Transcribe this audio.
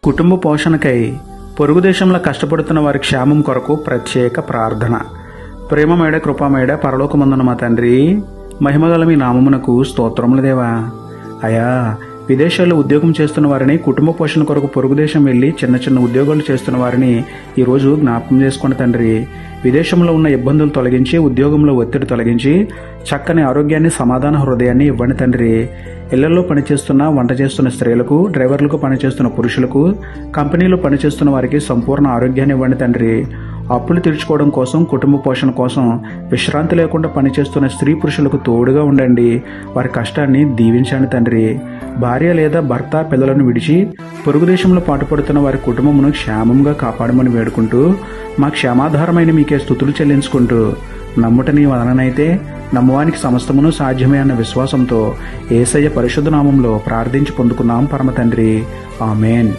కుటుంబ పోషణకై పొరుగు దేశంలో కష్టపడుతున్న వారి క్షేమం కొరకు ప్రత్యేక ప్రార్థన. ప్రేమమేడ కృపామేడ పరలోకమందున మా తండ్రి, మహిమగల మీ నామమునకు స్తోత్రములు దేవా. అయా, విదేశాల్లో ఉద్యోగం చేస్తున్న వారిని, కుటుంబ పోషణ కొరకు పొరుగు దేశం వెళ్ళి చిన్న చిన్న ఉద్యోగాలు చేస్తున్న వారిని ఈరోజు జ్ఞాపకం చేసుకోండి తండ్రి. విదేశంలో ఉన్న ఇబ్బందులు తొలగించి, ఉద్యోగంలో ఒత్తిడి తొలగించి, చక్కని ఆరోగ్యాన్ని, సమాధాన హృదయాన్ని ఇవ్వండి తండ్రి. ఇళ్లలో పనిచేస్తున్న, వంట చేస్తున్న స్త్రీలకు, డ్రైవర్లకు పనిచేస్తున్న పురుషులకు, కంపెనీలో పనిచేస్తున్న వారికి సంపూర్ణ ఆరోగ్యాన్ని ఇవ్వండి తండ్రి. అప్పులు తీర్చుకోవడం కోసం, కుటుంబ పోషణ కోసం విశ్రాంతి లేకుండా పనిచేస్తున్న స్త్రీ పురుషులకు తోడుగా ఉండండి. వారి కష్టాన్ని దీవించండి తండ్రి. భార్య లేదా భర్త పిల్లలను విడిచి పొరుగు దేశంలో పాటుపడుతున్న వారి కుటుంబమును క్షేమంగా కాపాడమని వేడుకుంటూ, మా క్షేమాధారమైన మీకే స్తుతులు చెల్లించుకుంటూ, నమ్ముట నీ వలననైతే నమ్మువానికి సమస్తమును సాధ్యమే అన్న విశ్వాసంతో యేసయ్య పరిశుద్ధ నామంలో ప్రార్థించి పొందుకున్నాం పరమ తండ్రి. ఆమేన్.